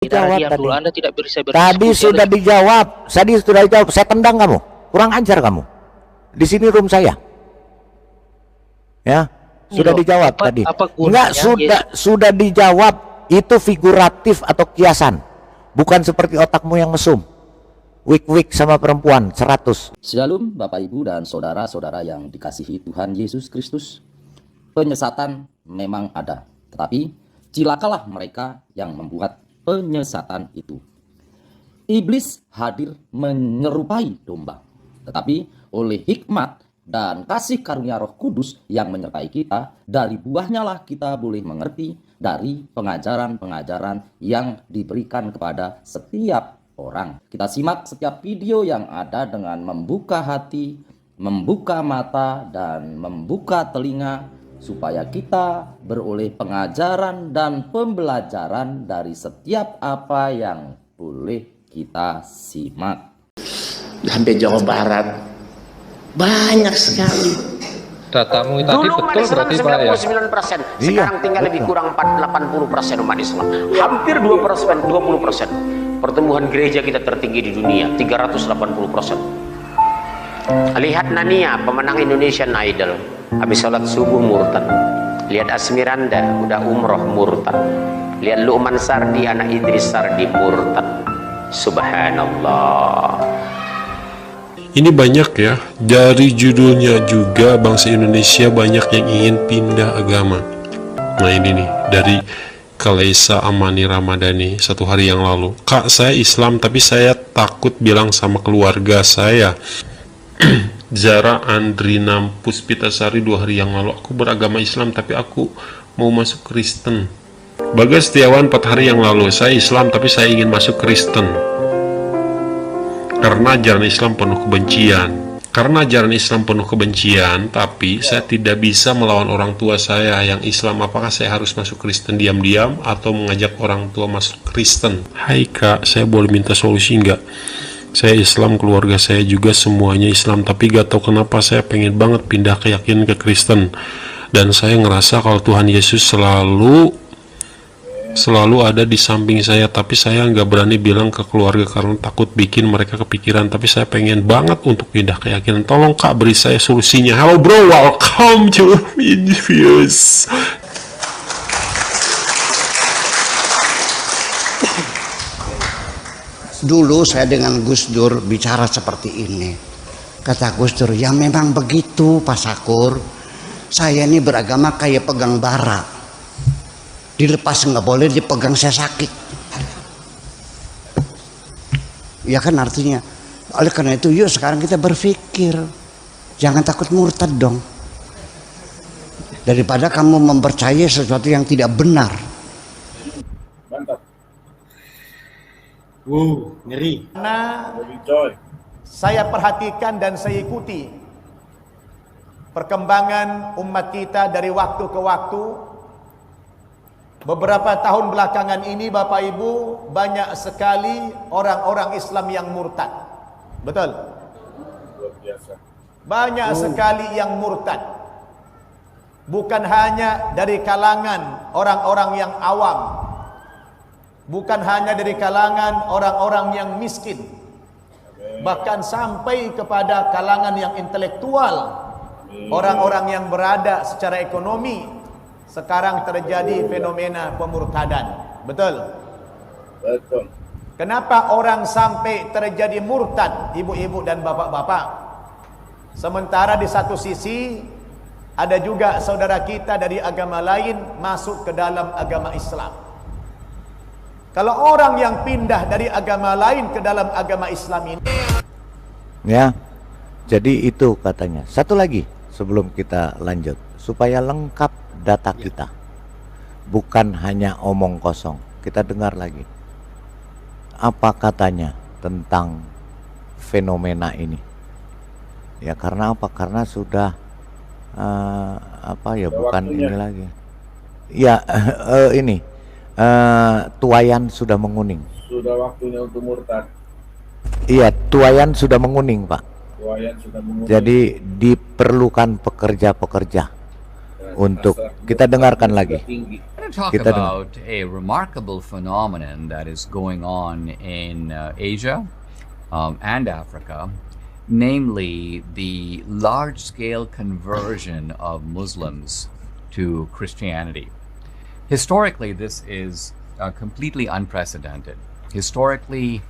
Dijawab Abdul, tadi. Anda tidak bisa Tadi sudah dijawab. Tadi sudah dijawab. Saya tendang kamu. Kurang ajar kamu. Di sini room saya. Ya, sudah dijawab tadi. Enggak, sudah dijawab. Itu figuratif atau kiasan. Bukan seperti otakmu yang mesum. Wik-wik sama perempuan 100. Shalom Bapak Ibu dan saudara-saudara yang dikasihi Tuhan Yesus Kristus. Penyesatan memang ada, tetapi cilakalah mereka yang membuat penyesatan itu. Iblis hadir menyerupai domba, tetapi oleh hikmat dan kasih karunia Roh Kudus yang menyertai kita, dari buahnya lah kita boleh mengerti dari pengajaran-pengajaran yang diberikan kepada setiap orang. Kita simak setiap video yang ada dengan membuka hati, membuka mata, dan membuka telinga, supaya kita beroleh pengajaran dan pembelajaran dari setiap apa yang boleh kita simak. Sampai Jawa Barat banyak sekali. Datamu tadi Dulu umat betul Islam berarti Pak ya? 99%, sekarang tinggal lebih kurang 80% umat Islam. Hampir 20%. Pertumbuhan gereja kita tertinggi di dunia, 380%. Lihat Nania, pemenang Indonesian Idol, habis sholat subuh murtad. Lihat Asmiranda, udah umroh murtad. Lihat Luqman Sardi, anak Idris Sardi murtad. Subhanallah. Ini banyak ya, dari judulnya juga bangsa Indonesia banyak yang ingin pindah agama. Nah ini nih, dari Kalesa Amani Ramadhani 1 hari yang lalu. Kak, saya Islam tapi saya takut bilang sama keluarga saya. Zara Andrina Puspitasari 2 hari yang lalu, aku beragama Islam tapi aku mau masuk Kristen. Bagas Setiawan 4 hari yang lalu, saya Islam tapi saya ingin masuk Kristen karena ajaran Islam penuh kebencian. Tapi saya tidak bisa melawan orang tua saya yang Islam. Apakah saya harus masuk Kristen diam-diam atau mengajak orang tua masuk Kristen? Hai Kak, saya boleh minta solusi nggak? Saya Islam, keluarga saya juga semuanya Islam, tapi gak tahu kenapa saya pengen banget pindah keyakinan ke Kristen. Dan saya ngerasa kalau Tuhan Yesus selalu ada di samping saya, tapi saya nggak berani bilang ke keluarga karena takut bikin mereka kepikiran. Tapi saya pengen banget untuk pindah keyakinan. Tolong Kak, beri saya solusinya. Halo bro, welcome to Infuse. Dulu saya dengan Gus Dur bicara seperti ini. Kata Gus Dur, ya memang begitu Pak Sakur. Saya ini beragama kayak pegang bara. Dilepas nggak boleh, dipegang saya sakit. Ya kan artinya. Oleh karena itu yuk sekarang kita berpikir. Jangan takut murtad dong. Daripada kamu mempercayai sesuatu yang tidak benar. Mantap. Ngeri. Karena saya perhatikan dan saya ikuti perkembangan umat kita dari waktu ke waktu. Beberapa tahun belakangan ini Bapak Ibu, banyak sekali orang-orang Islam yang murtad. Betul? Luar biasa. Banyak sekali yang murtad. Bukan hanya dari kalangan orang-orang yang awam, bukan hanya dari kalangan orang-orang yang miskin, bahkan sampai kepada kalangan yang intelektual, orang-orang yang berada secara ekonomi. Sekarang terjadi fenomena pemurtadan. Betul? Betul. Kenapa orang sampai terjadi murtad, ibu-ibu dan bapak-bapak? Sementara di satu sisi ada juga saudara kita dari agama lain masuk ke dalam agama Islam. Kalau orang yang pindah dari agama lain ke dalam agama Islam ini, Ya, jadi itu katanya. Satu lagi sebelum kita lanjut, supaya lengkap data kita, bukan hanya omong kosong. Kita dengar lagi apa katanya tentang fenomena ini. Ya karena apa? Karena sudah bukan ini lagi. Ya ini tuayan sudah menguning. Sudah waktunya untuk murtad. Iya, tuayan sudah menguning Pak. Tuayan sudah menguning. Jadi diperlukan pekerja-pekerja untuk kita dengarkan lagi. I'm going to talk Kita dengar. about a remarkable phenomenon that is going on in Asia and Africa, namely the large-scale conversion of Muslims to Christianity. Historically, this is completely unprecedented. Historically,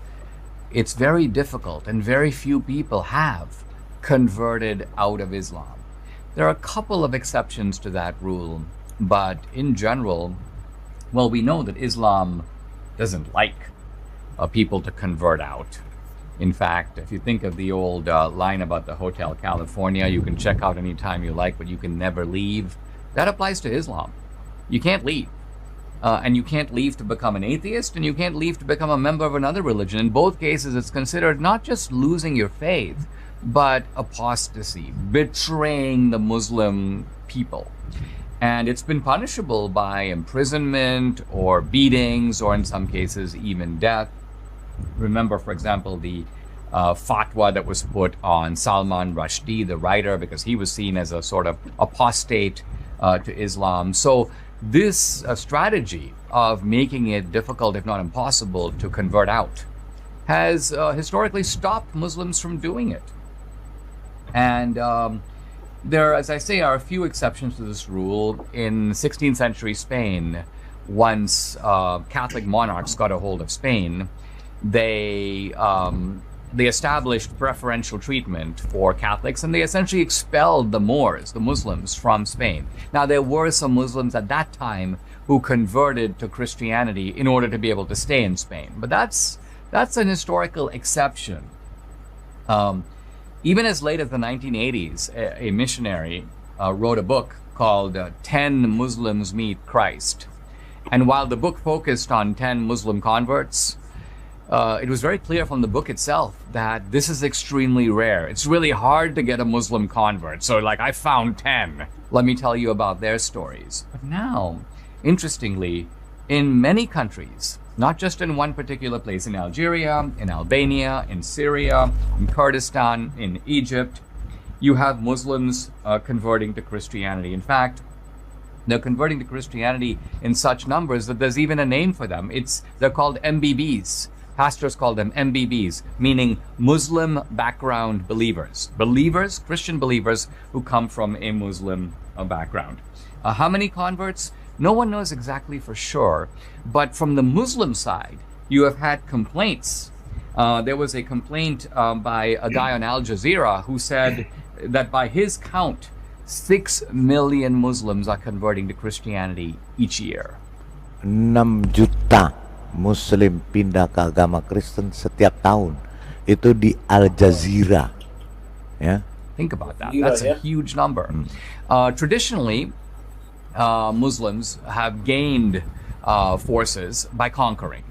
it's very difficult, and very few people have converted out of Islam. There are a couple of exceptions to that rule, but in general, well, we know that Islam doesn't like people to convert out. In fact, if you think of the old line about the Hotel California, you can check out anytime you like, but you can never leave. That applies to Islam. You can't leave. And you can't leave to become an atheist, and you can't leave to become a member of another religion. In both cases, it's considered not just losing your faith, but apostasy, betraying the Muslim people. And it's been punishable by imprisonment or beatings, or in some cases, even death. Remember, for example, the fatwa that was put on Salman Rushdie, the writer, because he was seen as a sort of apostate to Islam. So this strategy of making it difficult, if not impossible, to convert out has historically stopped Muslims from doing it. And there, as I say, are a few exceptions to this rule. In 16th century Spain, once Catholic monarchs got a hold of Spain, they established preferential treatment for Catholics, and they essentially expelled the Moors, the Muslims, from Spain. Now, there were some Muslims at that time who converted to Christianity in order to be able to stay in Spain, but that's an historical exception. Even as late as the 1980s, a missionary wrote a book called 10 Muslims Meet Christ. And while the book focused on 10 Muslim converts, it was very clear from the book itself that this is extremely rare. It's really hard to get a Muslim convert. So, like, I found 10. Let me tell you about their stories. But now, interestingly, in many countries, not just in one particular place, in Algeria, in Albania, in Syria, in Kurdistan, in Egypt, you have Muslims converting to Christianity. In fact, they're converting to Christianity in such numbers that there's even a name for them. They're called MBBs. Pastors call them MBBs, meaning Muslim background believers. Believers, Christian believers who come from a Muslim background. How many converts? No one knows exactly for sure, but from the Muslim side, you have had complaints. There was a complaint by a guy on Al Jazeera who said that by his count, 6 million Muslims are converting to Christianity each year. 6 juta Muslim pindah ke agama Kristen setiap tahun. Itu di Al Jazeera. Ya. Think about that. That's a huge number. Traditionally, Muslims have gained forces by conquering.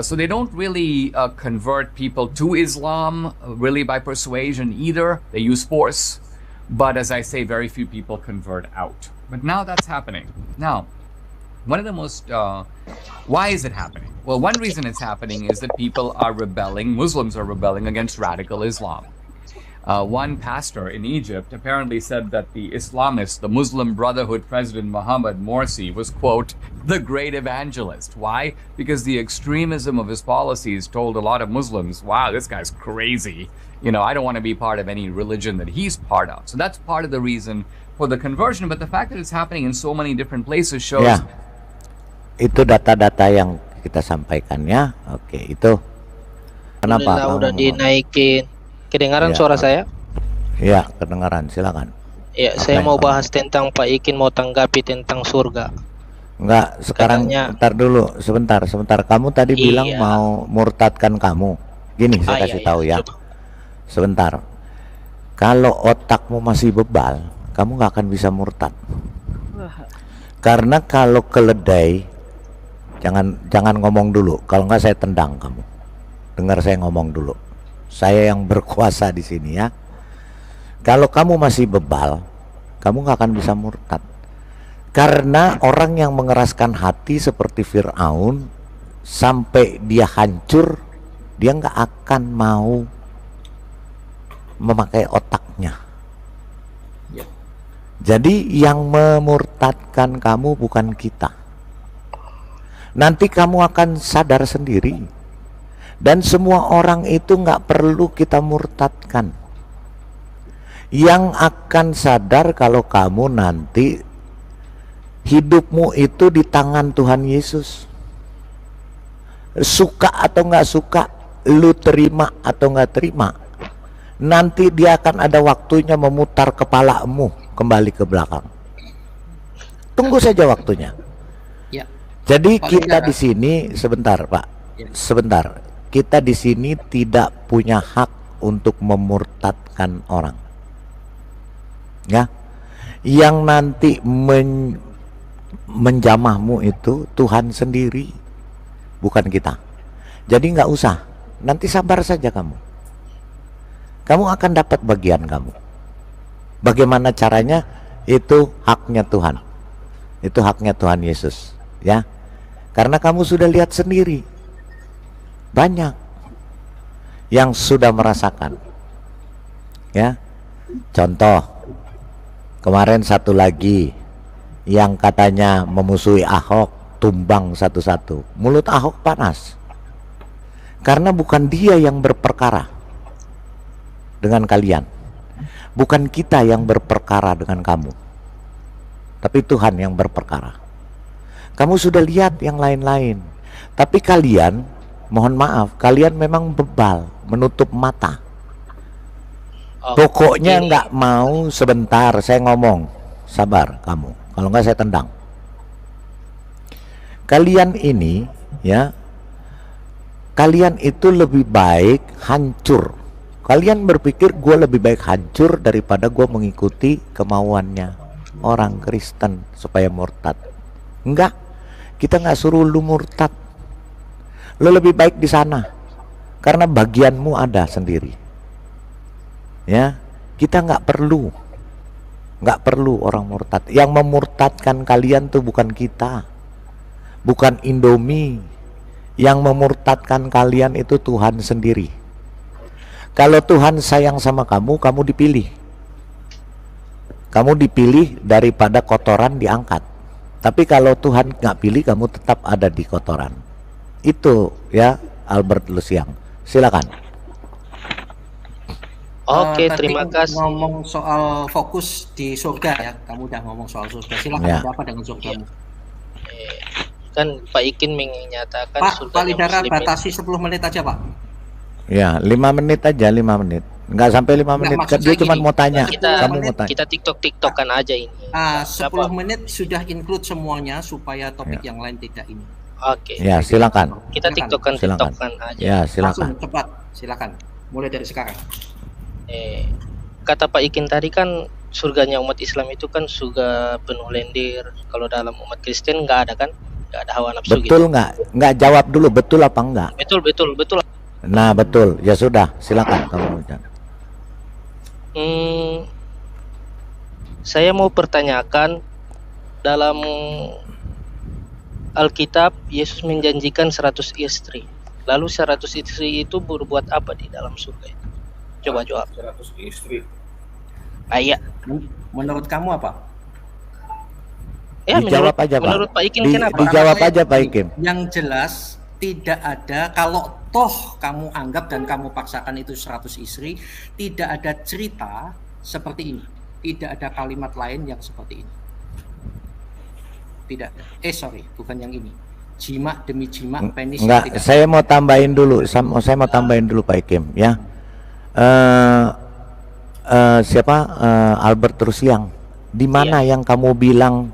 So they don't really convert people to Islam really by persuasion either. They use force. But as I say, very few people convert out. But now that's happening. Now, one of the most, why is it happening? Well, one reason it's happening is that people are rebelling, Muslims are rebelling against radical Islam. One pastor in Egypt apparently said that the Islamists, the Muslim Brotherhood President Mohammed Morsi, was, quote, the great evangelist. Why? Because the extremism of his policies told a lot of Muslims, wow, this guy's crazy. You know, I don't want to be part of any religion that he's part of. So that's part of the reason for the conversion. But the fact that it's happening in so many different places shows... Ya, itu data-data yang kita sampaikan ya. Oke, itu. Kenapa? Udah dinaikin. Kedengaran Ya, suara saya? Ya, kedengaran. Silakan. Ya, Apa saya yang mau kamu- bahas tentang Pak Ikin, mau tanggapi tentang surga. Enggak, sekarang Katanya- bentar dulu, sebentar. Kamu tadi bilang Iya. mau murtadkan kamu. Gini, saya kasih tahu ya. Coba. Sebentar. Kalau otakmu masih bebal, kamu nggak akan bisa murtad. Karena kalau keledai, jangan ngomong dulu. Kalau nggak saya tendang kamu. Dengar saya ngomong dulu. Saya yang berkuasa di sini ya. Kalau kamu masih bebal, kamu nggak akan bisa murtad. Karena orang yang mengeraskan hati seperti Fir'aun sampai dia hancur, dia nggak akan mau memakai otaknya. Jadi yang memurtadkan kamu bukan kita, Nanti kamu akan sadar sendiri. Dan semua orang itu nggak perlu kita murtadkan. Yang akan sadar kalau kamu nanti hidupmu itu di tangan Tuhan Yesus. Suka atau nggak suka, lu terima atau nggak terima, nanti dia akan ada waktunya memutar kepalamu kembali ke belakang. Tunggu saja waktunya. Ya. Jadi Pak kita Bendara. di sini sebentar, Pak. Ya. Sebentar. Kita di sini tidak punya hak untuk memurtadkan orang. Ya. Yang nanti menjamahmu itu Tuhan sendiri, bukan kita. Jadi nggak usah. Nanti sabar saja kamu. Kamu akan dapat bagian kamu. Bagaimana caranya? Itu haknya Tuhan. Itu haknya Tuhan Yesus, ya. Karena kamu sudah lihat sendiri, banyak yang sudah merasakan, ya. Contoh, kemarin satu lagi yang katanya memusuhi Ahok, tumbang satu-satu. Mulut Ahok panas, karena bukan dia yang berperkara dengan kalian, bukan kita yang berperkara dengan kamu, tapi Tuhan yang berperkara. Kamu sudah lihat yang lain-lain, tapi kalian, mohon maaf, kalian memang bebal, menutup mata. Pokoknya nggak mau. Sebentar, saya ngomong. Sabar kamu, kalau nggak saya tendang. Kalian ini, ya, kalian itu lebih baik hancur. Kalian berpikir gue lebih baik hancur daripada gue mengikuti kemauannya orang Kristen supaya murtad. Enggak, kita nggak suruh lu murtad. Lu lebih baik di sana, karena bagianmu ada sendiri. Ya, kita nggak perlu orang murtad. Yang memurtadkan kalian tuh bukan kita, bukan Indomie. Yang memurtadkan kalian itu Tuhan sendiri. Kalau Tuhan sayang sama kamu, kamu dipilih. Kamu dipilih daripada kotoran diangkat. Tapi kalau Tuhan nggak pilih, kamu tetap ada di kotoran. Itu ya, Albert Lusiang. Silakan. Oke, Tadi terima kasih. ngomong soal fokus di surga ya. Kamu udah ngomong soal surga. Silakan, Ya. ada apa dengan surgamu? Kan Pak Ikin menyatakan Pak surganya Lidara Muslim batasi 10 menit aja, Pak. Ya, 5 menit aja, 5 menit. Nggak sampai 5 Nggak, menit. maksud Dia saya cuma gini, mau tanya. kita Kamu mau tanya. kita tiktokan aja ini. 10 menit sudah include semuanya supaya topik yang lain tidak ini. Oke. Ya, silakan. Kita tiktokan Silakan. aja. Ya, Langsung silakan. cepat, silakan. Mulai dari sekarang. Kata Pak Ikin tadi kan surganya umat Islam itu kan surga penuh lendir. Kalau dalam umat Kristen nggak ada kan? Nggak ada hawa nafsu gitu. Betul nggak? Nggak, jawab dulu, betul apa enggak? Betul. Nah, betul. Ya sudah, silakan kamu. Saya mau pertanyakan, dalam Alkitab Yesus menjanjikan 100 istri. Lalu 100 istri itu berbuat apa di dalam surga itu? Coba jawab. 100 istri. Iya. Menurut kamu apa? Ya, Dijawab aja, Pak. menurut Pak Ikin kenapa? Dijawab aja, Pak Ikim. Yang jelas tidak ada, kalau toh kamu anggap dan kamu paksakan itu 100 istri, tidak ada cerita seperti ini. Tidak ada kalimat lain yang seperti ini. Tidak. Bukan yang ini. Jima demi jima, penis. Enggak, tidak. saya mau tambahin dulu. Saya mau tambahin dulu, Pak Ikim, ya. Albert Rusiang, di mana yang kamu bilang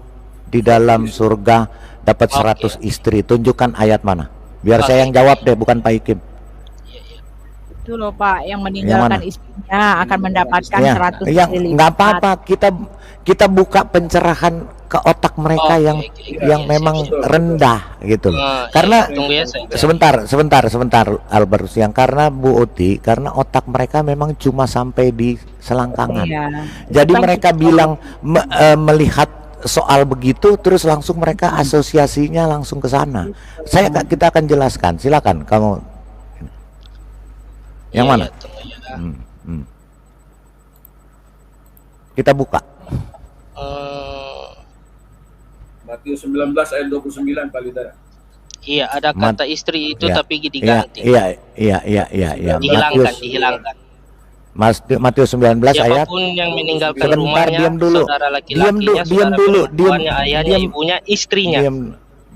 di dalam surga dapat 100 istri? Tunjukkan ayat mana, biar saya yang jawab deh, bukan Pak Ikim. Itu loh Pak, yang meninggalkan istrinya akan mendapatkan 100 yang istri nggak lipat. apa-apa, kita buka pencerahan ke otak mereka yang memang rendah gitu loh. Karena tunggu ya, saya. sebentar Albert Rusiang, karena Bu Uti, karena otak mereka memang cuma sampai di selangkangan. Iya. Jadi mereka bilang melihat soal begitu, terus langsung mereka asosiasinya langsung ke sana. Kita akan jelaskan. Silakan kamu. Yang mana? Kita buka. Matius 19 ayat 29, Pak Lidara. Iya, ada kata istri itu ya, tapi diganti. Iya. Dihilangkan. Matius 19 ayat. Siapapun yang meninggalkan Sebentar, rumahnya, diam dulu. saudara laki-lakinya, saudara perempuannya, ayahnya, ibunya, istrinya.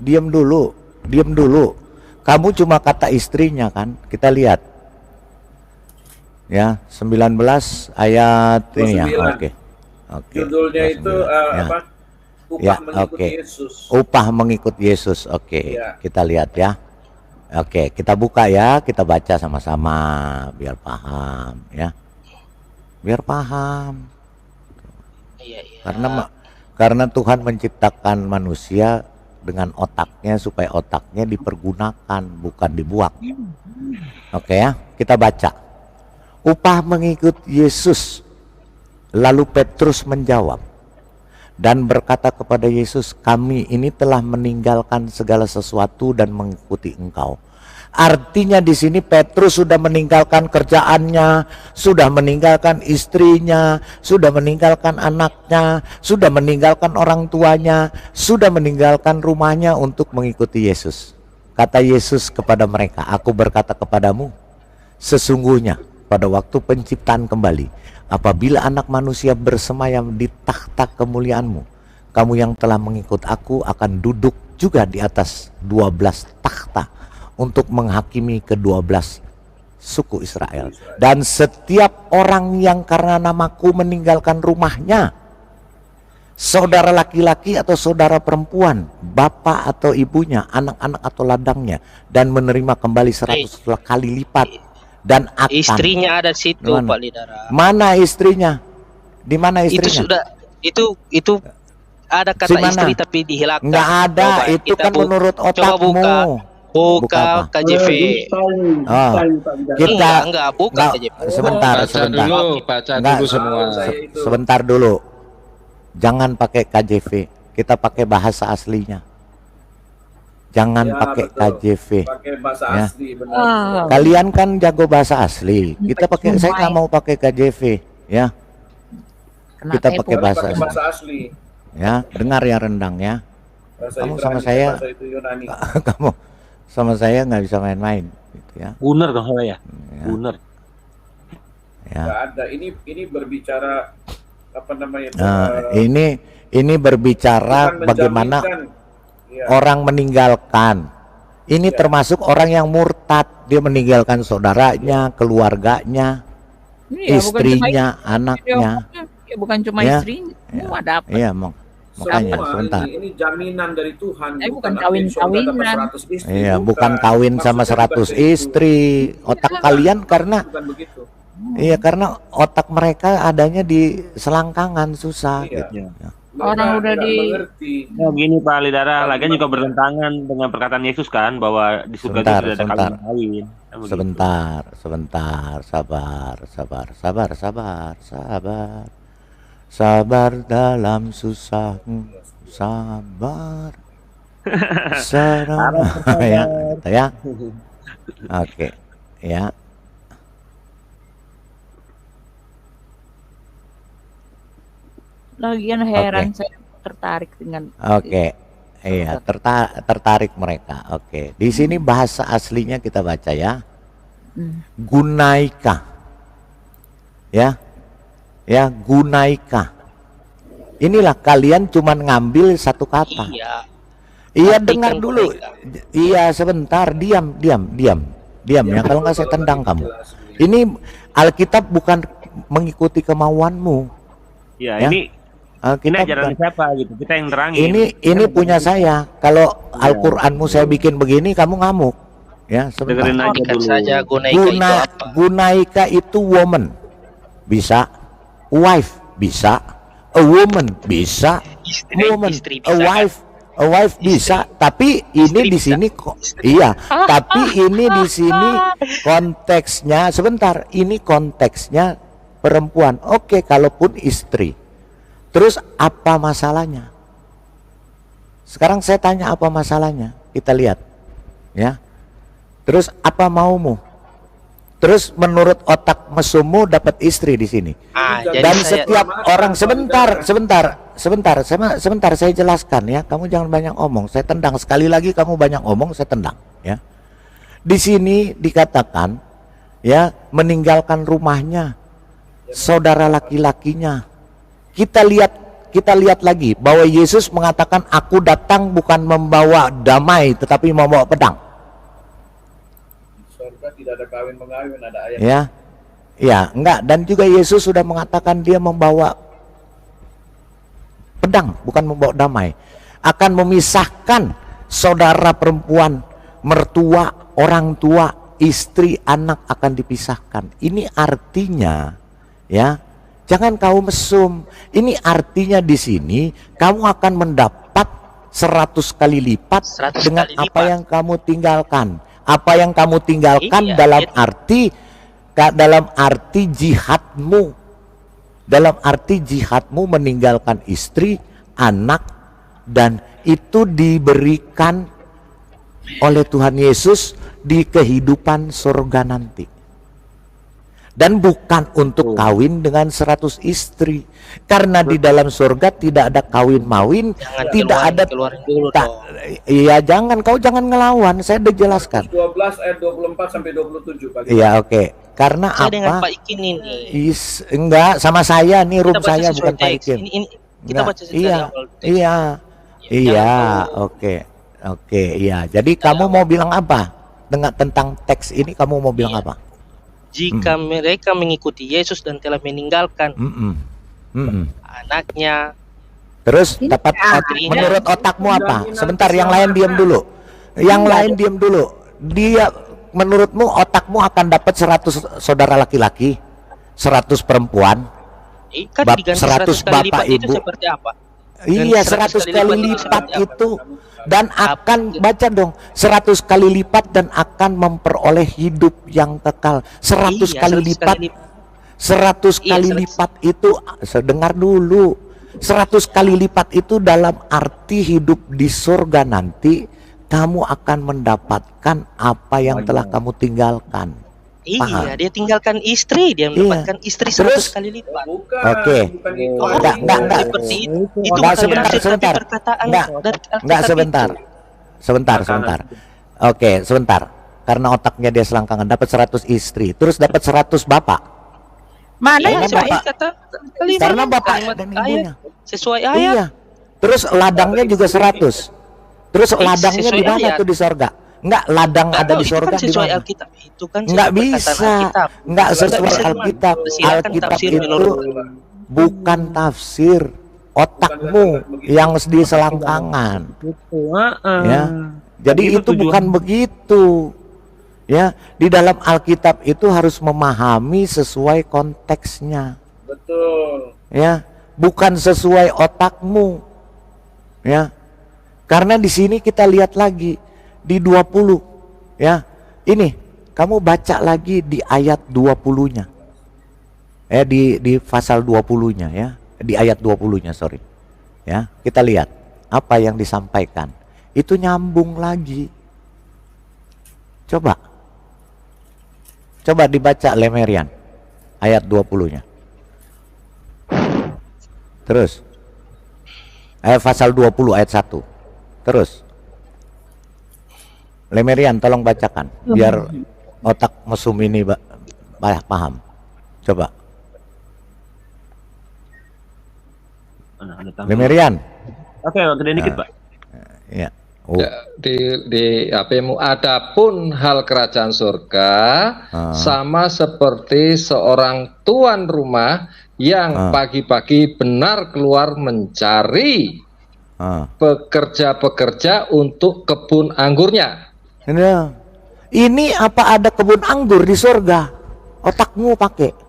Diam dulu. Kamu cuma kata istrinya kan? Kita lihat. Ya, 19 ayat ini ya. Oke. Judulnya itu apa? Upah mengikut Yesus. Upah mengikut Yesus. Oke. Kita lihat ya. Oke, kita buka ya, kita baca sama-sama biar paham ya. Biar paham. Iya. Karena Tuhan menciptakan manusia dengan otaknya supaya otaknya dipergunakan, bukan dibuang. Oke ya, kita baca. Upah mengikut Yesus. Lalu Petrus menjawab dan berkata kepada Yesus, kami ini telah meninggalkan segala sesuatu dan mengikuti Engkau. Artinya di sini Petrus sudah meninggalkan kerjaannya, sudah meninggalkan istrinya, sudah meninggalkan anaknya, sudah meninggalkan orang tuanya, sudah meninggalkan rumahnya untuk mengikuti Yesus. Kata Yesus kepada mereka, aku berkata kepadamu, sesungguhnya pada waktu penciptaan kembali, apabila anak manusia bersemayam di takhta kemuliaanmu, kamu yang telah mengikut aku akan duduk juga di atas 12 takhta untuk menghakimi ke-12 suku Israel. Dan setiap orang yang karena namaku meninggalkan rumahnya, saudara laki-laki atau saudara perempuan, bapak atau ibunya, anak-anak atau ladangnya, dan menerima kembali 100 kali lipat, dan akan istrinya ada situ Pak Lidara. Mana istrinya? Di mana istrinya? Itu sudah itu ada kata istri tapi dihilangkan. Enggak ada, itu kan menurut otakmu. Buka KJV. Kita enggak buka KJV. Sebentar dulu. Jangan pakai KJV. Kita pakai bahasa aslinya. Jangan pakai KJV. Pakai bahasa asli, benar. Kalian kan jago bahasa asli. Kita pakai, saya nggak mau pakai KJV, ya. Kita pakai bahasa asli. Ya, dengar ya rendang ya. Kamu sama saya, kamu sama saya nggak bisa main-main, gitu ya. Bener dong ya. Bener. Ya. Nggak ada. Ini berbicara apa namanya? Ini berbicara bagaimana orang meninggalkan. Ini termasuk orang yang murtad. Dia meninggalkan saudaranya, keluarganya, istrinya, anaknya. Bukan cuma istrinya, ada apa? Iya, makanya sebentar. Ini jaminan dari Tuhan. Bukan kawin-kawinan. Iya, bukan kawin sama 100 istri. Otak kalian karena iya, karena otak mereka adanya di selangkangan, susah gitu. Orang udah Ya gini Pak Lidara, lagian juga bertentangan dengan perkataan Yesus kan bahwa di surga itu tidak ada kawin. Sebentar, sabar dalam susahmu, sabar. ya. Oke, ya. Lagian heran saya tertarik dengan iya, tertarik mereka. Di sini bahasa aslinya kita baca ya. Gunaika. Ya, gunaika. Inilah kalian cuman ngambil satu kata. Iya, dengar dulu. Iya, sebentar, diam ya. Kalau nggak saya tendang kamu. Ini Alkitab bukan mengikuti kemauanmu. Ya. Ini ajaran siapa gitu, kita yang terangin. Ini punya saya. Kalau Al-Qur'anmu saya bikin begini, kamu ngamuk. Ya, sebentar. Saja gunaika itu woman. Bisa. Wife bisa. A woman bisa. A wife bisa. Tapi ini di sini kok tapi ini di sini konteksnya sebentar. Ini konteksnya perempuan. Oke, kalaupun istri. Terus apa masalahnya? Sekarang saya tanya apa masalahnya? Kita lihat, ya. Terus apa maumu? Terus menurut otak mesummu dapat istri di sini. Dan setiap orang sebentar. sebentar saya jelaskan ya. Kamu jangan banyak omong. Saya tendang sekali lagi, kamu banyak omong, saya tendang ya. Di sini dikatakan ya, meninggalkan rumahnya, saudara laki-lakinya. Kita lihat lagi bahwa Yesus mengatakan, aku datang bukan membawa damai tetapi membawa pedang. Surga tidak ada kawin mengawin, ada ayat. Ya. Ya, enggak, dan juga Yesus sudah mengatakan dia membawa pedang, bukan membawa damai. Akan memisahkan saudara perempuan, mertua, orang tua, istri, anak akan dipisahkan. Ini artinya ya, jangan kau mesum. Ini artinya di sini kamu akan mendapat 100 kali lipat dengan apa yang kamu tinggalkan. Apa yang kamu tinggalkan dalam arti jihadmu, meninggalkan istri, anak, dan itu diberikan oleh Tuhan Yesus di kehidupan surga nanti. Dan bukan untuk kawin dengan 100 istri, karena di dalam surga tidak ada kawin mawin, tidak ada. Iya, kau jangan ngelawan, saya udah jelaskan. 12 ayat 24 sampai 27 Pak. Iya, oke. Karena saya dengan apa? Pak Ikin ini. Enggak, sama saya nih, room saya bukan Pak Ikin. Kita baca dari awal teks. Iya, oke, iya. Jadi kamu mau bilang apa dengan tentang teks ini? Kamu mau bilang apa? Jika mereka mengikuti Yesus dan telah meninggalkan anaknya, terus dapat menurut otakmu apa? Sebentar, yang lain diam dulu. Dia, menurutmu otakmu akan dapat 100 saudara laki-laki, 100 perempuan, 100 bapak ibu. Seperti apa? Iya, 100 kali lipat itu, dan akan baca dong, 100 kali lipat dan akan memperoleh hidup yang kekal. 100 kali lipat. 100 kali lipat itu, dengar dulu. 100 kali lipat itu dalam arti hidup di surga nanti kamu akan mendapatkan apa yang telah kamu tinggalkan. Iya, dia tinggalkan istri, dia mendapatkan istri 100 kali lipat. Oke. Enggak. Seperti itu. Itu sebentar. Enggak, sebentar. Oke, sebentar. Karena otaknya dia selangkangan, dapat 100 istri, terus dapat 100 bapak. Mana yang bapak? Karena bapak dan ibunya. Sesuai ayat. Iya. Terus ladangnya juga 100. Terus ladangnya di mana tuh di sorga? Enggak, ladang ada di sorga di mana? Itu kan enggak bisa. Enggak sesuai Alkitab. Alkitab itu bukan tafsir. Otakmu yang di selangkangan. Ya. Jadi itu bukan begitu. Ya, di dalam Alkitab itu harus memahami sesuai konteksnya. Betul. Ya, bukan sesuai otakmu. Ya. Karena di sini kita lihat lagi di 20 ya. Ini kamu baca lagi di ayat 20-nya. Di pasal 20-nya ya. Di ayat 20-nya, sorry. Ya, kita lihat apa yang disampaikan. Itu nyambung lagi. Coba dibaca Lemerian ayat 20-nya. Terus pasal 20 ayat 1. Terus Lemerian, tolong bacakan biar otak mesum ini paham. Coba Lemerian. Oke, gedein dikit, Pak. Ya. Di HP-mu, adapun hal kerajaan surga sama seperti seorang tuan rumah yang pagi-pagi benar keluar mencari pekerja-pekerja untuk kebun anggurnya. Ini apa ada kebun anggur di surga? Otakmu pakai.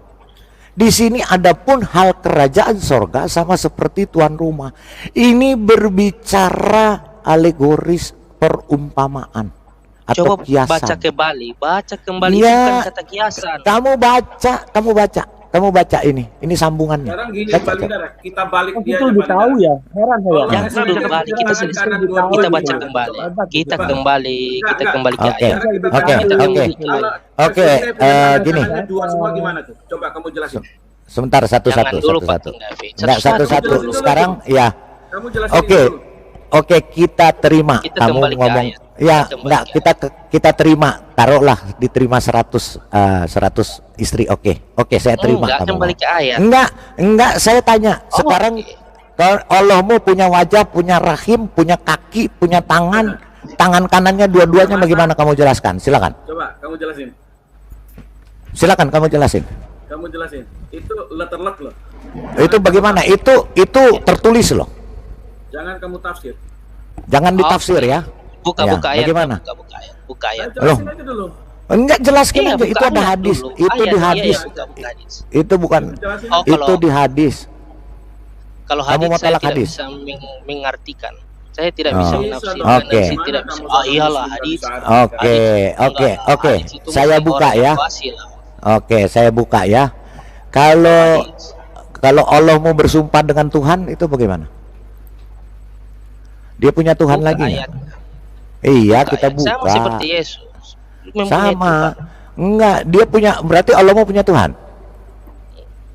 Di sini adapun hal kerajaan surga sama seperti tuan rumah. Ini berbicara alegoris, perumpamaan atau coba kiasan. baca kembali Ya, bukan kata kiasan. Kamu baca ini sambungannya. Sekarang gini, kita balik dia. Itu tahu ya, heran saya. Jangan dulu kembali, kita baca kembali. Kita kembali ke ayat. Oke. Gini. Dua semua gimana tuh? Coba kamu jelasin. Sebentar, satu-satu. Enggak, satu-satu. Sekarang ya. Oke, kita terima. Kita Kamu kembali ke ngomong. ayat. Ya, enggak, kita terima. Taruhlah diterima 100 istri. Oke, saya terima. Enggak, kamu kembali ke ayat. Enggak, saya tanya. Sekarang Allahmu punya wajah, punya rahim, punya kaki, punya tangan kanannya dua-duanya bagaimana kamu jelaskan? Silakan. Coba kamu jelasin. Silakan kamu jelasin. Kamu jelasin. Itu letterlock loh. Itu bagaimana? Itu tertulis loh. Jangan kamu tafsir. Jangan ditafsir ya. Buka ayat. Bagaimana? Buka ayat. Loh. Aja dulu. Enggak, jelaskan Iya, aja. buka Itu ada ayat hadis. dulu. Itu Ayat, di iya, hadis. buka hadis. Itu bukan. Itu di hadis. Kalau Kamu hadis mau saya tolak tidak hadis? bisa mengartikan. Saya tidak bisa menafsirkan. Oke. Saya tidak bisa. Iyalah hadis. Oke. Saya buka ya. Oke, saya buka ya. Kalau Allah mau bersumpah dengan Tuhan itu bagaimana? Dia punya Tuhan lagi nggak? Iya, kita buka. Sama seperti Yesus. Sama. Enggak, dia punya, berarti Allah mau punya Tuhan.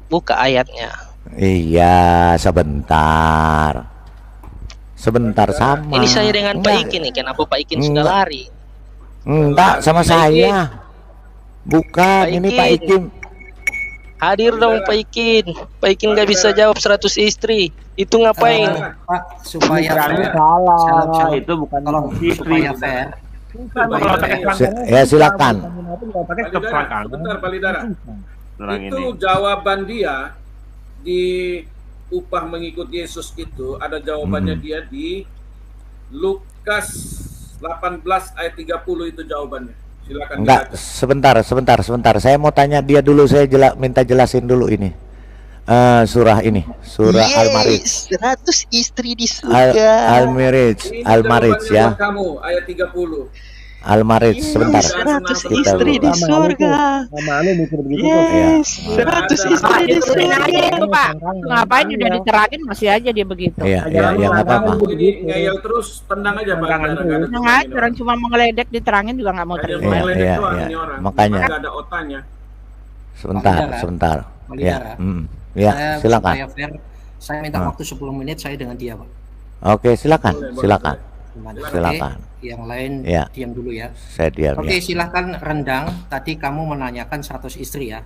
Buka ayatnya. Iya, sebentar sama. Ini saya dengan Pak Ikin nih. Kenapa Pak Ikin sudah lari? Enggak, sama saya. Bukan, ini Pak Ikin. Hadir dong Pak Ikin. Pak Ikin nggak bisa jawab 100 istri. Itu ngapain? Pak, supaya fair. Salah. Itu bukan supaya fair. Ya, silakan. Bentar, Pak Lidara. Itu jawaban dia di upah mengikut Yesus itu ada jawabannya dia di Lukas 18 ayat 30 itu jawabannya. Silakan. Enggak, sebentar. Saya mau tanya dia dulu, saya minta jelasin dulu ini. Surah Al-Ma'arij. 100 istri di surga. Al-Ma'arij ya. Kamu ayat 30. Al-Ma'arij sebentar. 100 istri di surga. Yes, 100 istri di surga. Itu Pak, ngapain udah diterangin masih aja dia begitu. Iya, nggak apa-apa. Jadi ngeyel terus, tenang aja Pak. Tenang aja, orang cuma mengeledek diterangin juga nggak mau terima. Iya. Makanya. Nggak ada otaknya. Sebentar. Ya, silakan. Saya minta waktu 10 menit saya dengan dia, Pak. Oke, silakan. Yang lain diam dulu ya. Saya diam. Oke, silahkan Rendang. Tadi kamu menanyakan 100 istri ya.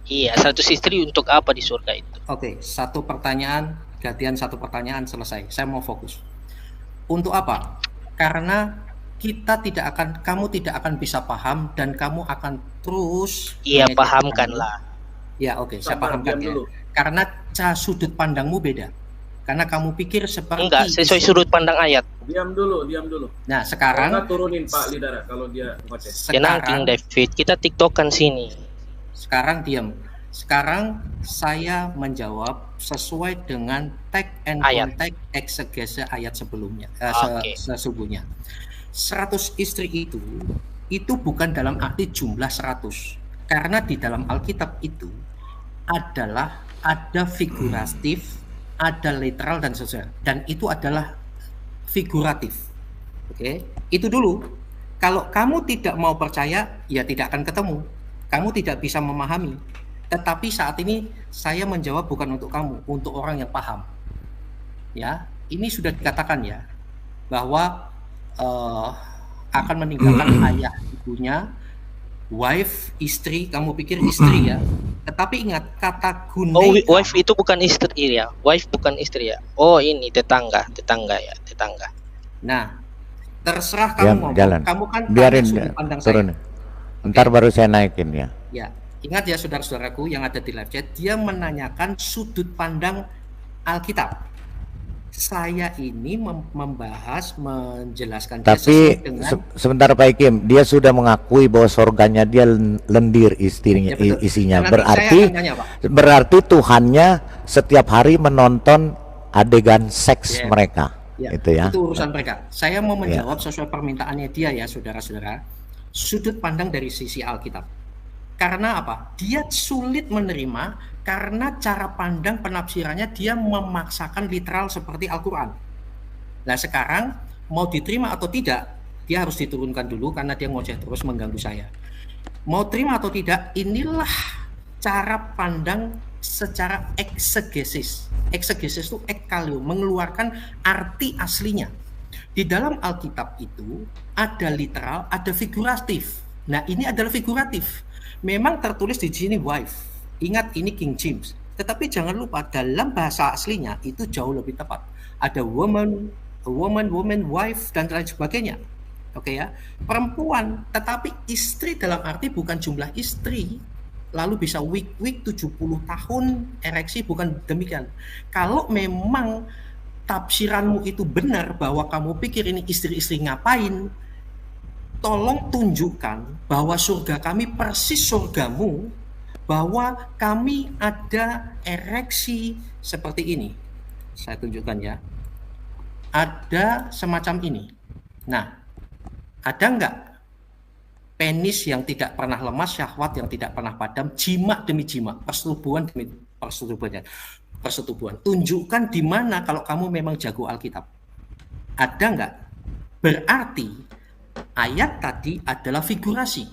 Iya, 100 istri untuk apa di surga itu? Oke, satu pertanyaan, gantian satu pertanyaan selesai. Saya mau fokus. Untuk apa? Karena kamu tidak akan bisa paham dan kamu akan terus. Iya, pahamkanlah. Ya, oke, saya pahamkan ya. Karena sudut pandangmu beda. Karena kamu pikir seperti enggak sesuai sudut pandang ayat. Diam dulu. Nah, sekarang turunin Pak Lidara kalau dia ngoceh. Tenang King David, kita tiktokan sini. Sekarang diam. Sekarang saya menjawab sesuai dengan tag and context eksegese ayat sebelumnya, sesungguhnya. 100 istri itu bukan dalam arti jumlah 100. Karena di dalam Alkitab itu ada figuratif, ada literal dan seterusnya, dan itu adalah figuratif. Oke, itu dulu. Kalau kamu tidak mau percaya, ya tidak akan ketemu. Kamu tidak bisa memahami. Tetapi saat ini saya menjawab bukan untuk kamu, untuk orang yang paham. Ya, ini sudah dikatakan ya bahwa akan meninggalkan ayah ibunya, wife, istri. Kamu pikir istri ya? Tetapi ingat kata gune. Oh, wife itu bukan istri ya. Wife bukan istri ya. Oh, ini tetangga ya. Nah, terserah kamu ngomong. Jalan. Kamu kan biarin sudut pandang turun. saya. Ntar baru saya naikin ya. Ya, ingat ya saudara-saudaraku yang ada di live chat, dia menanyakan sudut pandang Alkitab. Saya ini menjelaskan. Tapi sebentar Pak Ikim, dia sudah mengakui bahwa surganya dia lendir istrinya, ya, isinya. Berarti Tuhannya setiap hari menonton adegan seks mereka. Ya, itu ya. Itu urusan mereka. Saya mau menjawab sesuai permintaannya dia ya, saudara-saudara. Sudut pandang dari sisi Alkitab. Karena apa? Dia sulit menerima karena cara pandang penafsirannya dia memaksakan literal seperti Al-Quran. Nah sekarang mau diterima atau tidak, dia harus diturunkan dulu karena dia ngoceh terus mengganggu saya. Mau terima atau tidak, inilah cara pandang secara eksegesis. Eksegesis itu ekkalio, mengeluarkan arti aslinya. Di dalam Alkitab itu ada literal, ada figuratif. Nah, ini adalah figuratif. Memang tertulis di sini wife. Ingat, ini King James. Tetapi jangan lupa dalam bahasa aslinya itu jauh lebih tepat. Ada woman, wife, dan lain sebagainya. Oke ya, perempuan, tetapi istri dalam arti bukan jumlah istri, lalu bisa week 70 tahun ereksi, bukan demikian. Kalau memang tafsiranmu itu benar bahwa kamu pikir ini istri-istri ngapain, tolong tunjukkan bahwa surga kami persis surgamu, bahwa kami ada ereksi seperti ini. Saya tunjukkan ya. Ada semacam ini. Nah, ada enggak penis yang tidak pernah lemas, syahwat yang tidak pernah padam, jima demi jima, persetubuhan demi persetubuhan. Tunjukkan di mana kalau kamu memang jago Alkitab. Ada enggak? Berarti ayat tadi adalah figurasi.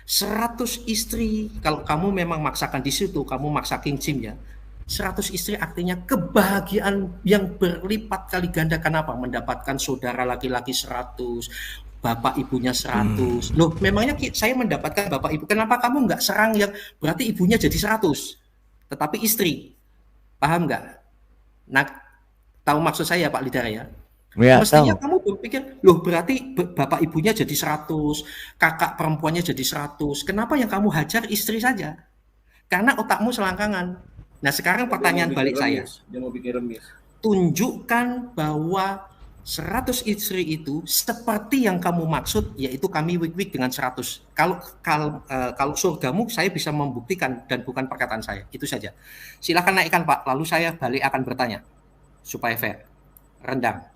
100 istri, kalau kamu memang maksakan di situ, kamu maksa King James ya. 100 istri artinya kebahagiaan yang berlipat kali ganda. Kenapa? Mendapatkan saudara laki-laki 100, bapak ibunya 100. Loh, memangnya saya mendapatkan bapak ibu. Kenapa kamu nggak serang yang berarti ibunya jadi 100, tetapi istri? Paham nggak? Nah, tahu maksud saya Pak Lidara ya? Ya, mestinya kamu berpikir, loh berarti bapak ibunya jadi 100, kakak perempuannya jadi 100. Kenapa yang kamu hajar istri saja? Karena otakmu selangkangan. Nah sekarang pertanyaan balik saya. Tunjukkan bahwa 100 istri itu seperti yang kamu maksud, yaitu kami week dengan 100. Kalau surgamu saya bisa membuktikan dan bukan perkataan saya. Itu saja. Silahkan naikkan Pak, lalu saya balik akan bertanya supaya fair. Rendang.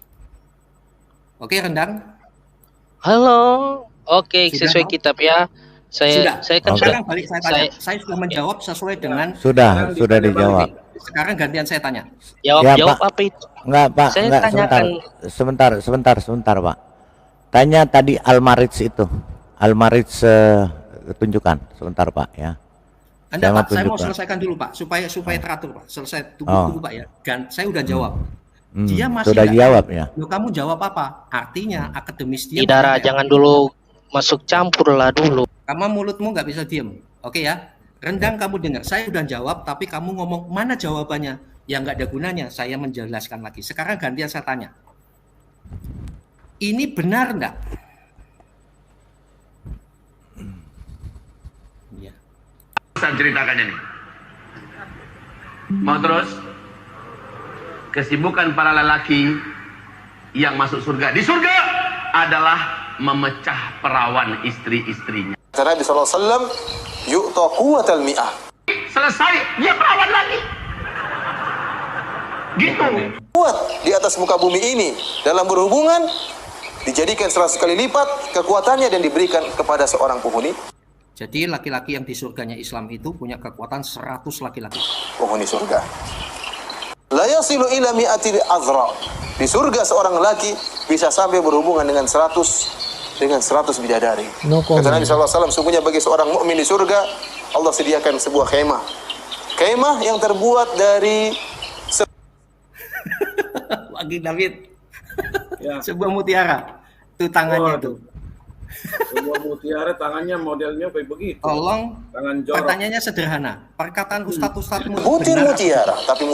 Oke, Rendang. Halo. Oke, sesuai kitab ya. Saya kan sekarang balik saya tanya. Saya sudah menjawab sesuai dengan sudah dijawab. Sekarang gantian saya tanya. Jawab apa itu? Enggak, Pak. Saya enggak, tanyakan. Sebentar, Pak. Tanya tadi Al-Marij itu. Al-Marij tunjukkan sebentar, Pak ya. Anda Pak, saya mau selesaikan dulu Pak, supaya teratur Pak. Selesai tunggu Pak ya. Saya udah jawab. Dia masih sudah jawab ya. Loh, kamu jawab apa? Artinya akademis dia. Idara, jangan dulu masuk campur lah dulu. Kamu mulutmu nggak bisa diem, oke ya? Rendang kamu dengar. Saya udah jawab, tapi kamu ngomong mana jawabannya? Yang nggak ada gunanya. Saya menjelaskan lagi. Sekarang gantian saya tanya. Ini benar nggak? Ya. Saya ceritakan ini. Mau terus? Kesibukan para lelaki yang masuk surga. Di surga adalah memecah perawan istri-istrinya. Nabi SAW yu'ta quwwatal mi'ah. Selesai, dia perawan lagi. Gitu. Kuat di atas muka bumi ini dalam berhubungan dijadikan 100 kali lipat kekuatannya dan diberikan kepada seorang penghuni. Jadi laki-laki yang di surganya Islam itu punya kekuatan 100 laki-laki. Penghuni surga. La yasilu ila mi'atil azra. Di surga seorang laki bisa sampai berhubungan dengan 100 bidadari. Kata Nabi SAW, sungguhnya bagi seorang mukmin di surga Allah sediakan sebuah kemah. Kemah yang terbuat dari Wagi David. Ya. Sebuah mutiara. Itu tangannya tuh. Sebuah mutiara tangannya modelnya kayak begitu. Tolong. Tangan jorok. Pertanyaannya sederhana. Perkataan Ustadz-ustadzmu butir mutiara, tapi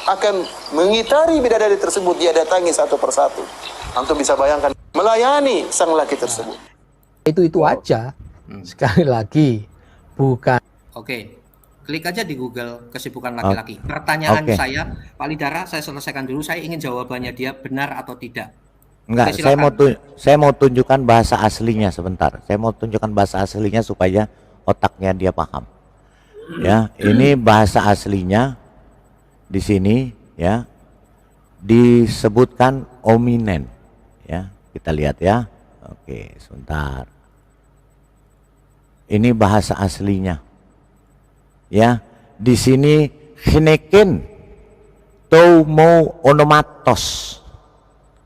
akan mengitari bidadari tersebut, dia datangi satu persatu. Antum bisa bayangkan melayani sang laki tersebut. Itu aja. Sekali lagi bukan. Oke. Klik aja di Google kesibukan laki-laki. Pertanyaan saya, Pak Lidara, saya selesaikan dulu. Saya ingin jawabannya dia benar atau tidak. Enggak, saya mau tunjukkan bahasa aslinya sebentar. Saya mau tunjukkan bahasa aslinya supaya otaknya dia paham. Ya, ini bahasa aslinya di sini ya disebutkan ominen. Ya, kita lihat ya. Oke, sebentar. Ini bahasa aslinya. Ya, di sini hineken tomo onomatos.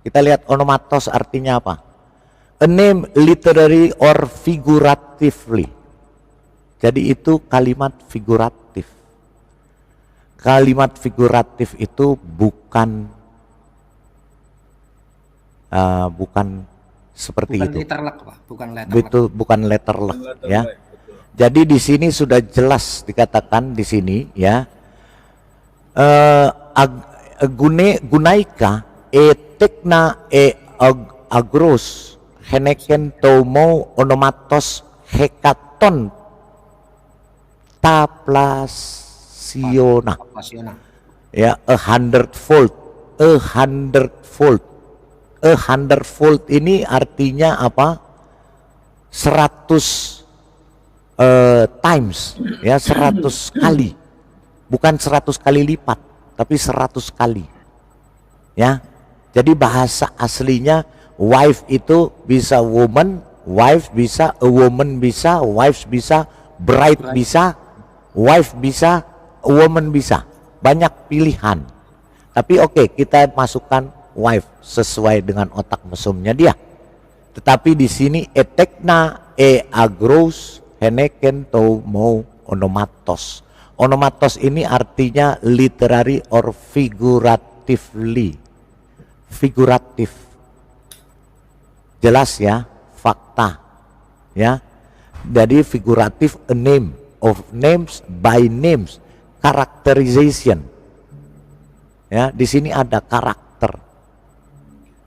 Kita lihat onomatos artinya apa? A name literary or figuratively. Jadi itu kalimat figuratif. kalimat figuratif itu bukan seperti itu. Letterlek, Pak. Bukan letterlek. Betul, bukan letterlek ya. Jadi di sini sudah jelas dikatakan di sini ya. Gunaika tekna agros heneken tomo onomatos hekaton taplasiona ya, 100-fold. 100-fold ini artinya apa? 100 times ya, 100 kali, bukan 100 kali lipat, tapi 100 kali ya. Jadi bahasa aslinya wife itu bisa woman, wife bisa, a woman bisa, wife bisa, bride bisa, wife bisa, a woman bisa, banyak pilihan. Tapi oke, kita masukkan wife sesuai dengan otak mesumnya dia. Tetapi di sini etekna agros heneken tomo onomatos. Onomatos ini artinya literary or figuratively. Figuratif. Jelas ya, fakta. Ya. Jadi figuratif, a name, of names by names, characterization. Ya, di sini ada karakter.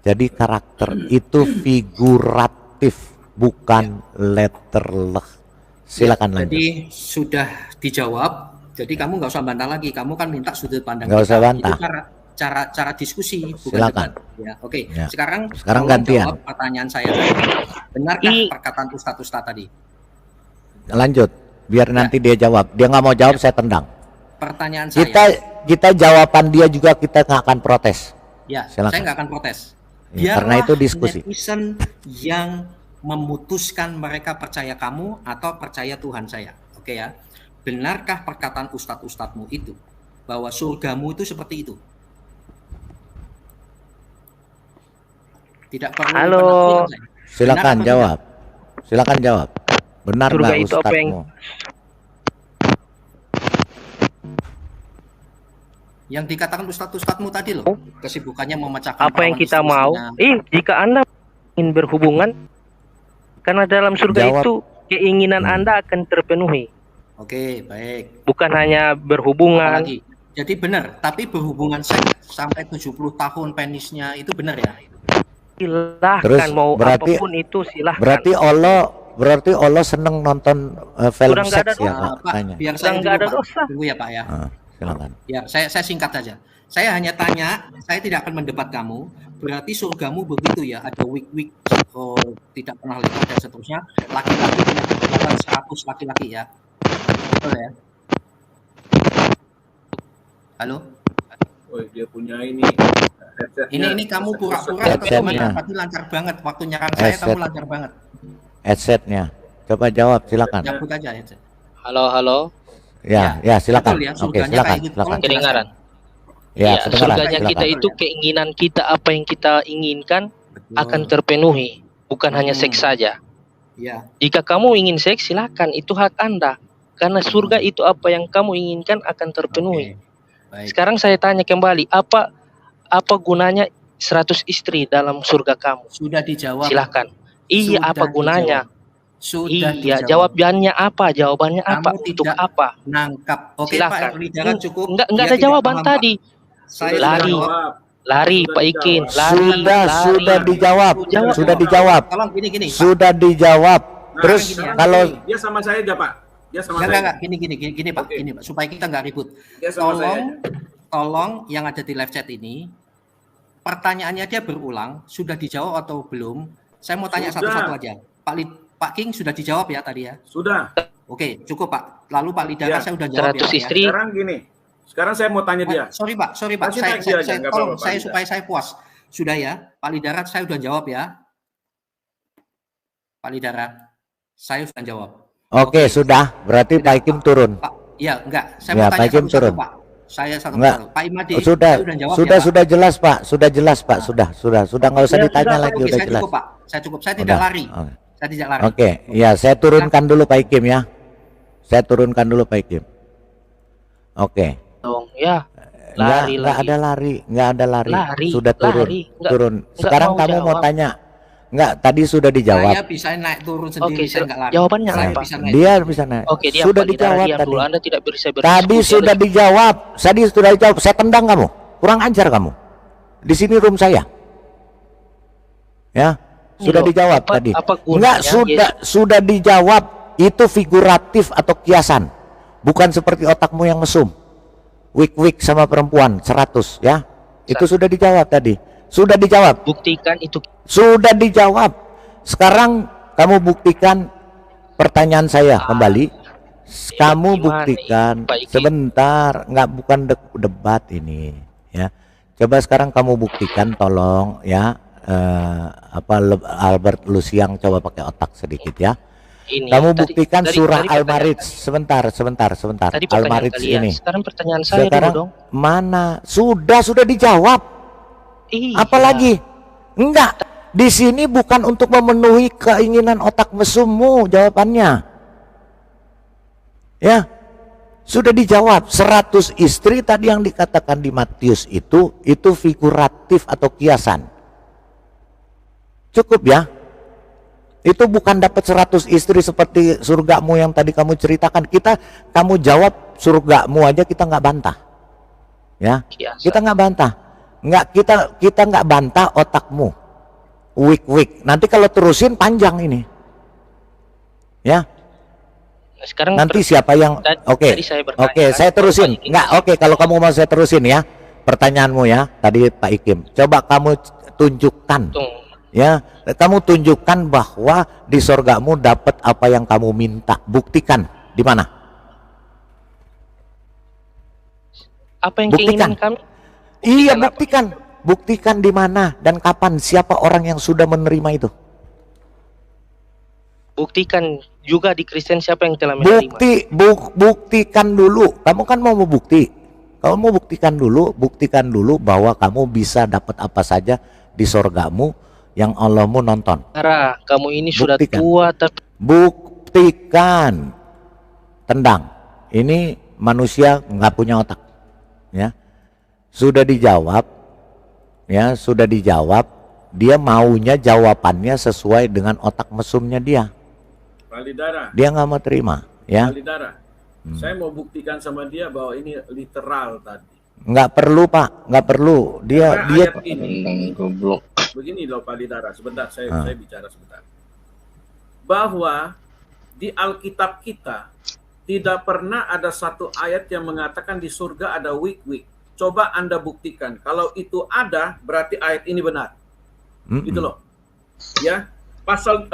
Jadi karakter itu figuratif, bukan letterlek. Silakan lanjut. Jadi sudah dijawab. Jadi kamu nggak usah bantah lagi. Kamu kan minta sudut pandang. Nggak usah bantah. Itu cara diskusi, bukan silakan. debat. Ya, oke. Ya. Sekarang gantian. jawab pertanyaan saya. Benarkah perkataan Ustadz tadi? Lanjut, biar nanti dia jawab. Dia nggak mau jawab, saya tendang. Pertanyaan saya. Kita jawaban dia juga kita nggak akan protes. Ya, silakan. saya nggak akan protes. Ya, karena itu diskusi. Netizen yang memutuskan mereka percaya kamu atau percaya Tuhan saya. Oke ya. Benarkah perkataan ustadz-ustadzmu itu bahwa surgamu itu seperti itu? Tidak perlu. Halo. Silakan jawab. Silakan jawab. Benar nggak ustadzmu? Yang dikatakan ustadz-ustadzmu tadi loh, kesibukannya memecahkan apa yang kita mau. Jika Anda ingin berhubungan, karena dalam surga itu keinginan Anda akan terpenuhi. Oke, baik. Bukan hanya berhubungan. Apalagi. Jadi benar, tapi berhubungan seks sampai 70 tahun penisnya itu benar ya? Silahkan. Terus, mau berarti, apapun itu silahkan. Berarti Allah seneng nonton film Sudah seks ya Pak? katanya. Biar saya nggak ada dulu, dosa. Pak. Tunggu ya Pak ya. Silakan. Ya, saya singkat saja. Saya hanya tanya, saya tidak akan mendebat kamu. Berarti surgamu begitu ya, ada week-week tidak pernah lihat dan seterusnya. Laki-laki punya kekuatan 100 laki-laki ya. Betul ya? Halo? Oh, dia punya ini. Ini kamu pura-pura tapi lancar banget. Waktu nyerang saya kamu lancar banget. Headsetnya. Coba jawab, silakan. Cabut aja headset. Halo. Ya, silakan. Ya, Oke, silakan. Kedengaran. Ya, surganya kita itu keinginan kita, apa yang kita inginkan akan terpenuhi, bukan hanya seks saja. Ya. Jika kamu ingin seks, silakan, itu hak Anda. Karena surga itu apa yang kamu inginkan akan terpenuhi. Sekarang saya tanya kembali, apa gunanya 100 istri dalam surga kamu? Sudah dijawab. Silakan. Iya, apa gunanya? Sudah iya, jawabannya apa? Jawabannya apa? Untuk apa? Nangkap. Oke, silakan. Pak Lidara cukup. Enggak ada jawaban tadi. Lari Pak Ikin, sudah dijawab. Sudah dijawab. Tolong gini. Sudah dijawab. Terus kalau dia sama saya aja Pak. Dia sama saya. Enggak, gini Pak, gini Pak, supaya kita nggak ribut. Tolong yang ada di live chat ini, pertanyaannya dia berulang, sudah dijawab atau belum? Saya mau tanya satu-satu aja. Pak King sudah dijawab ya tadi ya? Sudah. Oke, cukup Pak. Lalu Pak Lidara saya udah jawab 100 istri. Sekarang gini. Sekarang saya mau tanya dia. Sorry Pak. Saya tolong supaya saya puas. Sudah ya, Pak Lidara saya udah jawab ya. Pak Lidara, saya sudah jawab. Oke, sudah. Berarti Pak Ikim turun. Iya, enggak. Saya mau tanya satu-satu Pak. Saya satu enggak. Pak Imadi, sudah jelas Pak. Sudah nggak usah ditanya lagi, udah jelas. Cukup, Pak. Saya cukup. Saya tidak lari. Saya tidak lari. Oke, ya saya turunkan dulu Pak Ikim ya. Saya turunkan dulu Pak Ikim. Oke. ya. Lari, nggak ada lari, nggak ada lari. Lari, Sudah turun, lari. turun. Sekarang kamu mau jawab. tanya, nggak? Tadi sudah dijawab. Saya bisa naik turun sendiri, Oke, saya nggak lari. jawabannya Saya apa? bisa naik Dia turun. bisa naik. Oke, dia Sudah Pak Lidara, dijawab diam tadi. dulu. Anda tidak bisa Tadi berdiskusi. sudah dijawab. Tadi sudah dijawab. Saya tendang kamu. Kurang ajar kamu. Di sini room saya. Ya, sudah loh, dijawab apa- tadi. apa gunanya, Enggak, sudah dijawab. Itu figuratif atau kiasan. Bukan seperti otakmu yang mesum. Wik-wik sama perempuan 100 ya. Itu sudah dijawab tadi. Sudah dijawab. Buktikan itu. Sudah dijawab. Sekarang kamu buktikan pertanyaan saya kembali. Kamu gimana buktikan ini, Pak Iki? sebentar, nggak bukan debat ini ya. Coba sekarang kamu buktikan tolong ya, Albert Lusiang, coba pakai otak sedikit ya. Ini, Kamu tadi- buktikan dari- surah dari pertanyaan Al-Marij. Sebentar. Tadi pertanyaan Al-Marij kalian. ini. Sekarang pertanyaan saya Sekarang dulu dong. mana? Sudah dijawab. Iya. Apalagi? Enggak. Di sini bukan untuk memenuhi keinginan otak mesummu jawabannya. Ya. Sudah dijawab. 100 istri tadi yang dikatakan di Matius itu figuratif atau kiasan. Cukup ya. Itu bukan dapat 100 istri seperti surgamu yang tadi kamu ceritakan. Kamu jawab surgamu aja kita nggak bantah. Ya. Kiasan. Kita nggak bantah. Kita nggak bantah otakmu. Wik. Nanti kalau terusin panjang ini. Ya. Sekarang Nanti siapa yang tadi saya bertanya, Oke, saya terusin. Enggak, oke, kalau kamu mau saya terusin ya. Pertanyaanmu ya, tadi Pak Ikim. Coba kamu tunjukkan. Ya, kamu tunjukkan bahwa di sorgamu dapat apa yang kamu minta. Buktikan di mana? apa yang Buktikan. keinginan kami? Iya, buktikan. Buktikan di mana dan kapan, siapa orang yang sudah menerima itu. Buktikan juga di Kristen siapa yang telah menerima. Buktikan dulu. Kamu kan mau bukti. Kamu mau buktikan dulu bahwa kamu bisa dapat apa saja di sorgamu yang Allahmu nonton. Ara, kamu ini sudah Buktikan. tua tapi Buktikan. Tendang. Ini manusia nggak punya otak. Ya. Sudah dijawab. Ya, sudah dijawab. Dia maunya jawabannya sesuai dengan otak mesumnya dia. Pak Lidara. Dia nggak mau terima, ya. Pak Lidara. Saya mau buktikan sama dia bahwa ini literal tadi. Nggak perlu, Pak, nggak perlu. Karena Dia ayat ini, begini loh Pak Lidara, sebentar saya bicara sebentar. Bahwa di Alkitab kita tidak pernah ada satu ayat yang mengatakan di surga ada wik-wik. Coba Anda buktikan. Kalau itu ada, berarti ayat ini benar. Gitu loh. Ya. Pasal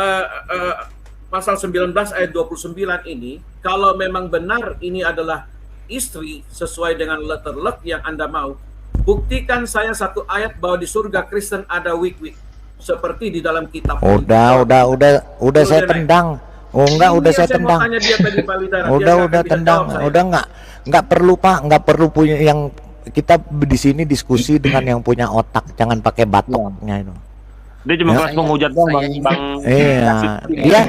19 ayat 29 ini, kalau memang benar ini adalah istri sesuai dengan letterlek yang Anda mau, buktikan saya satu ayat bahwa di surga Kristen ada wik-wik seperti di dalam kitab. udah saya tendang. Oh enggak, udah saya tendang. Udah tendang. Udah enggak perlu, Pak, enggak perlu punya yang kita di sini diskusi dengan yang punya otak, jangan pakai batoknya itu. Dia cuma kelas menghujat doang, Bang. Iya,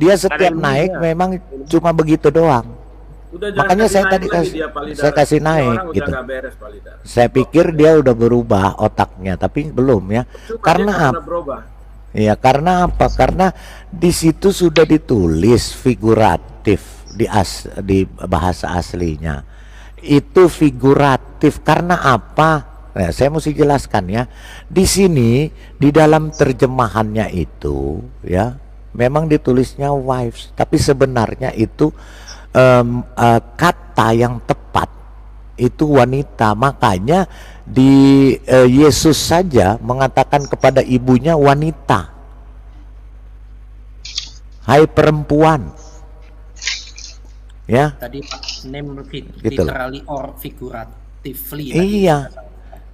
dia setiap naik memang cuma begitu doang. Makanya saya tadi saya kasih naik gitu. Saya pikir dia udah berubah otaknya, tapi belum ya. Karena apa? Iya, karena apa? Karena di situ sudah ditulis figuratif di bahasa aslinya. Itu figuratif karena apa? Nah, saya mesti jelaskan ya. Di sini di dalam terjemahannya itu ya memang ditulisnya wives, tapi sebenarnya itu kata yang tepat itu wanita. Makanya di Yesus saja mengatakan kepada ibunya wanita. Hai perempuan. Ya. Tadi name Gitu loh. literally or figuratively.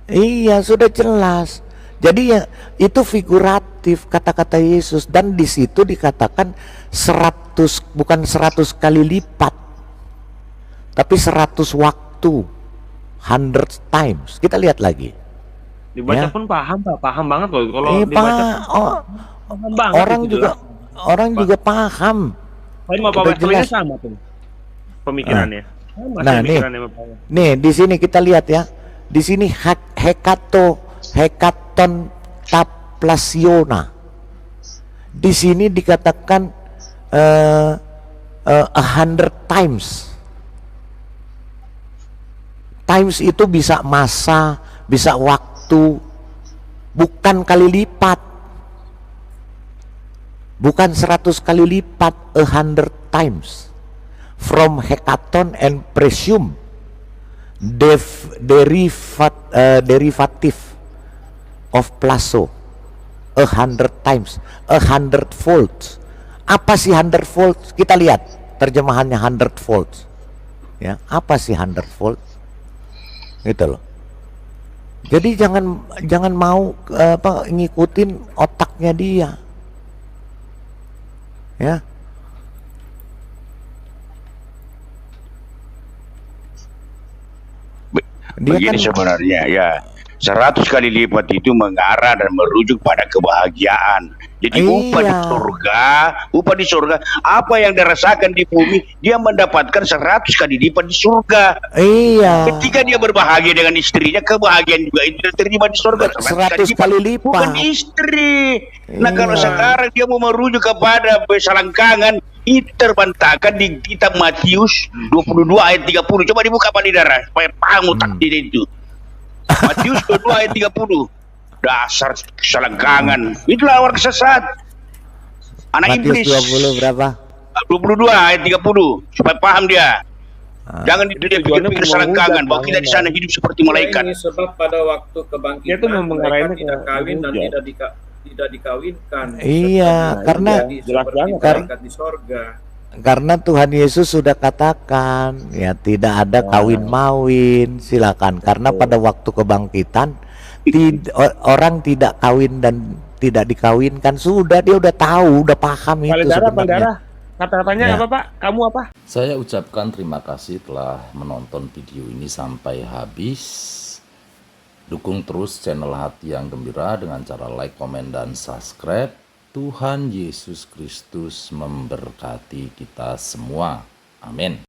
Iya, sudah jelas. Jadi ya itu figuratif kata-kata Yesus, dan di situ dikatakan 100, bukan 100 kali lipat. Tapi 100 waktu. 100 times. Kita lihat lagi. Dibaca Ya. pun paham, Pak. Paham banget loh kalau Iya, dibaca. Paham banget orang juga paham. Tapi mau Udah PowerPoint-nya jelas. sama tuh pemikirannya. Nah, nih di sini kita lihat ya. Di sini hekaton taplasiona. Di sini dikatakan 100 times. Times itu bisa masa, bisa waktu, bukan kali lipat. Bukan 100 kali lipat, 100 times. From hekaton and presume derivative of plaso, 100 times, 100 volts. Apa sih 100 volts? Kita lihat terjemahannya 100 volts. Ya, apa sih 100 volts? Gitu loh. Jadi jangan mau ngikutin otaknya dia. Ya. Begini sebenarnya ya, 100 kali lipat itu mengarah dan merujuk pada kebahagiaan. Jadi upah di surga, apa yang dirasakan di bumi, dia mendapatkan 100 kali lipat di surga. Iya. Ketika dia berbahagia dengan istrinya, kebahagiaan juga itu terima di surga 100 kali lipat. Bukan istri. Nah, kalau sekarang dia mau merujuk kepada selangkangan, itu terbantahkan di kitab Matius 22 ayat 30. Coba dibuka Pak Lidara supaya paham otak dia itu. Matius 22 ayat 30. Dasar selangkangan. Itulah orang sesat. Anak iblis. Matius 20 berapa? 22 ayat 30. Supaya paham dia. Jangan dia pikir selangkangan bahwa kita di sana hidup seperti malaikat. Ini sebab pada waktu kebangkitan mereka tidak kawin dan tidak dikawinkan. Iya, karena di sorga. Karena Tuhan Yesus sudah katakan ya tidak ada kawin mawin, silakan. Karena pada waktu kebangkitan orang tidak kawin dan tidak dikawinkan, sudah dia udah tahu, udah paham itu sebenarnya. Kata-katanya apa Pak? Kamu apa? Saya ucapkan terima kasih telah menonton video ini sampai habis. Dukung terus channel Hati yang Gembira dengan cara like, komen, dan subscribe. Tuhan Yesus Kristus memberkati kita semua. Amin.